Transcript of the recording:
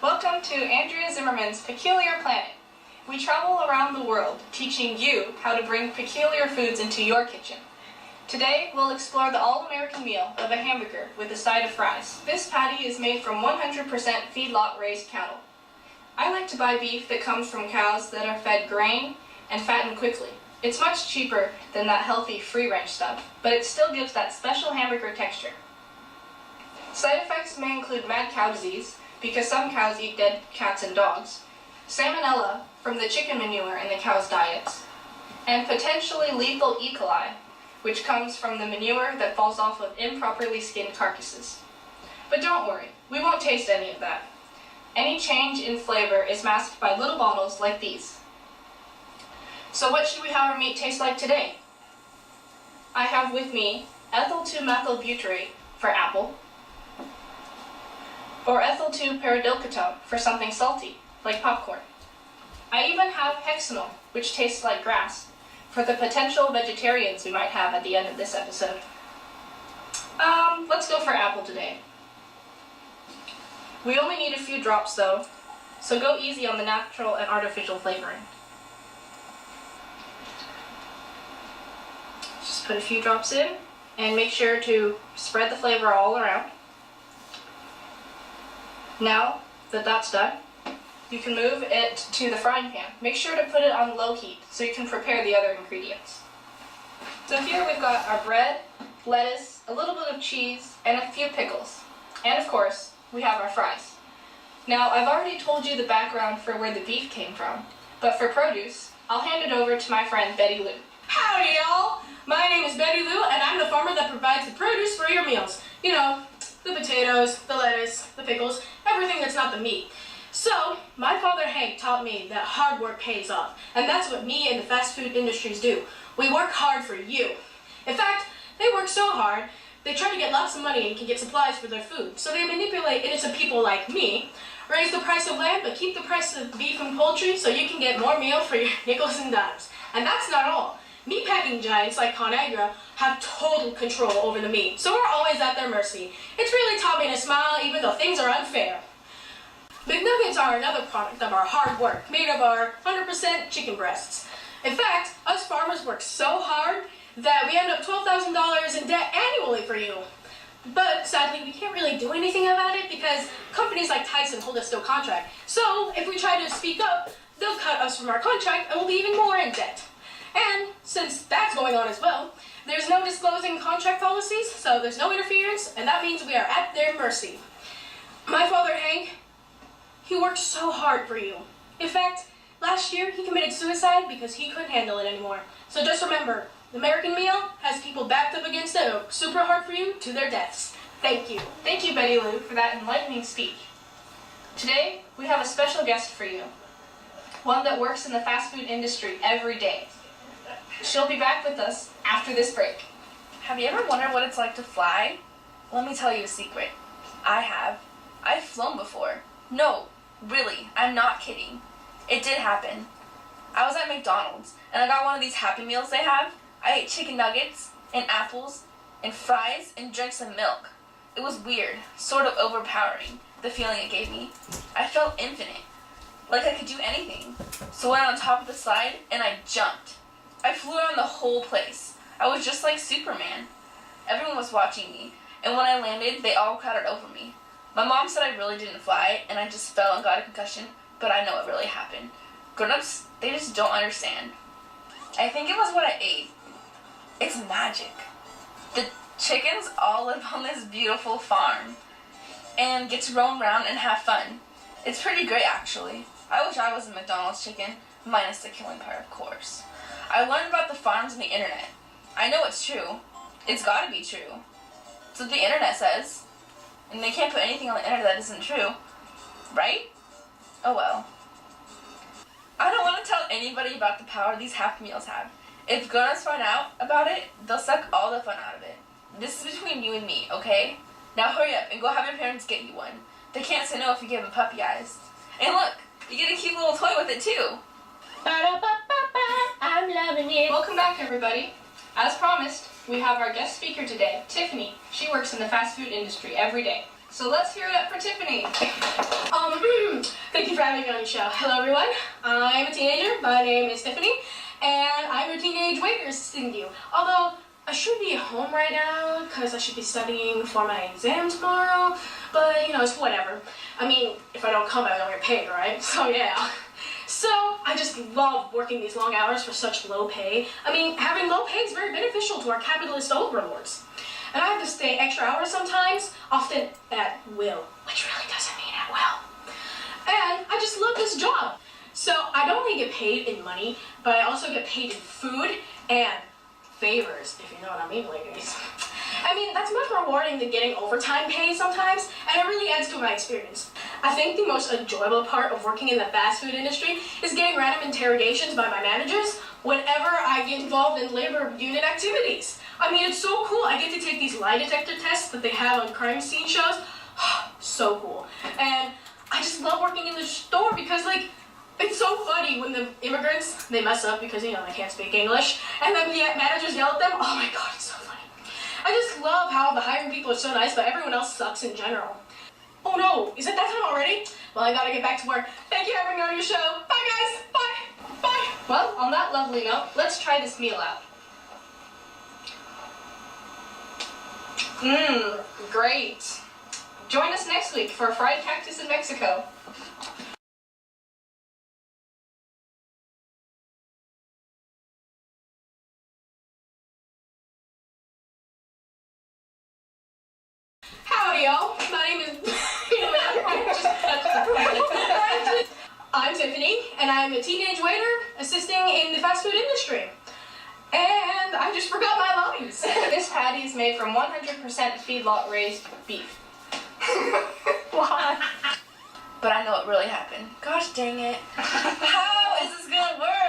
Welcome to Andrea Zimmerman's Peculiar Planet. We travel around the world teaching you how to bring peculiar foods into your kitchen. Today we'll explore the all-American meal of a hamburger with a side of fries. This patty is made from 100% feedlot raised cattle. I like to buy beef that comes from cows that are fed grain and fattened quickly. It's much cheaper than that healthy free-range stuff, but it still gives that special hamburger texture. Side effects may include mad cow disease, because some cows eat dead cats and dogs, salmonella from the chicken manure in the cow's diets, and potentially lethal E. coli, which comes from the manure that falls off of improperly skinned carcasses. But don't worry, we won't taste any of that. Any change in flavor is masked by little bottles like these. So what should we have our meat taste like today? I have with me ethyl 2-methylbutyrate for apple, or ethyl 2-peridilketone for something salty, like popcorn. I even have hexanol, which tastes like grass, for the potential vegetarians we might have at the end of this episode. Let's go for apple today. We only need a few drops though, so go easy on the natural and artificial flavoring. Just put a few drops in, and make sure to spread the flavor all around. Now that that's done, you can move it to the frying pan. Make sure to put it on low heat so you can prepare the other ingredients. So here we've got our bread, lettuce, a little bit of cheese, and a few pickles. And of course, we have our fries. Now I've already told you the background for where the beef came from, but for produce, I'll hand it over to my friend Betty Lou. Howdy y'all! My name is Betty Lou and I'm the farmer that provides the produce for your meals. You know, the potatoes, the lettuce, the pickles, everything that's not the meat. So, my father Hank taught me that hard work pays off, and that's what me and the fast food industries do. We work hard for you. In fact, they work so hard, they try to get lots of money and can get supplies for their food. So they manipulate innocent people like me, raise the price of land, but keep the price of beef and poultry so you can get more meal for your nickels and dimes. And that's not all. Meatpacking giants like ConAgra have total control over the meat, so we're always at their mercy. It's really taught me to smile even though things are unfair. McNuggets are another product of our hard work, made of our 100% chicken breasts. In fact, us farmers work so hard that we end up $12,000 in debt annually for you. But sadly, we can't really do anything about it because companies like Tyson hold us to a contract. So if we try to speak up, they'll cut us from our contract and we'll be even more in debt. And since that's going on as well, there's no disclosing contract policies, so there's no interference, and that means we are at their mercy. My father, Hank, he worked so hard for you. In fact, last year he committed suicide because he couldn't handle it anymore. So just remember, the American meal has people backed up against it, super hard for you, to their deaths. Thank you. Thank you, Betty Lou, for that enlightening speech. Today, we have a special guest for you, one that works in the fast food industry every day. She'll be back with us after this break. Have you ever wondered what it's like to fly? Let me tell you a secret. I have. I've flown before. No, really, I'm not kidding. It did happen. I was at McDonald's, and I got one of these Happy Meals they have. I ate chicken nuggets, and apples, and fries, and drank some milk. It was weird, sort of overpowering, the feeling it gave me. I felt infinite, like I could do anything. So I went on top of the slide, and I jumped. I flew around the whole place. I was just like Superman. Everyone was watching me, and when I landed, they all crowded over me. My mom said I really didn't fly, and I just fell and got a concussion, but I know it really happened. Grown-ups, they just don't understand. I think it was what I ate. It's magic. The chickens all live on this beautiful farm, and get to roam around and have fun. It's pretty great, actually. I wish I was a McDonald's chicken, minus the killing part, of course. I learned about the farms on the internet. I know it's true. It's gotta be true. It's what the internet says. And they can't put anything on the internet that isn't true. Right? Oh well. I don't want to tell anybody about the power these Happy Meals have. If grown-ups find out about it, they'll suck all the fun out of it. This is between you and me, okay? Now hurry up and go have your parents get you one. They can't say no if you give them puppy eyes. And look, you get a cute little toy with it too. I'm loving it. Welcome back, everybody. As promised, we have our guest speaker today, Tiffany. She works in the fast food industry every day. So let's hear it up for Tiffany. Thank you for having me on your show. Hello, everyone. I'm a teenager. My name is Tiffany, and I'm your teenage waiter assisting you. Although I should be at home right now because I should be studying for my exam tomorrow. But you know, it's whatever. I mean, if I don't come, I don't get paid, right? So yeah. So I just love working these long hours for such low pay. I mean, having low pay is very beneficial to our capitalist overlords. And I have to stay extra hours sometimes, often at will, which really doesn't mean at will. And I just love this job. So I don't only get paid in money, but I also get paid in food and favors, if you know what I mean, ladies. I mean, that's much more rewarding than getting overtime pay sometimes, and it really adds to my experience. I think the most enjoyable part of working in the fast food industry is getting random interrogations by my managers whenever I get involved in labor unit activities. I mean, it's so cool. I get to take these lie detector tests that they have on crime scene shows. So cool. And I just love working in the store because, like, it's so funny when the immigrants, they mess up because, you know, they can't speak English, and then the managers yell at them. Oh my God, it's so funny. I just love how the hiring people are so nice, but everyone else sucks in general. Oh no, is it that time already? Well, I gotta get back to work. Thank you for having me on your show. Bye guys, bye, bye. Well, on that lovely note, let's try this meal out. Great. Join us next week for fried cactus in Mexico. Howdy, y'all. My name is... I'm Tiffany, and I'm a teenage waiter assisting in the fast food industry. And I just forgot my lines. This patty is made from 100% feedlot raised beef. Why? But I know what really happened. Gosh dang it. How is this gonna work?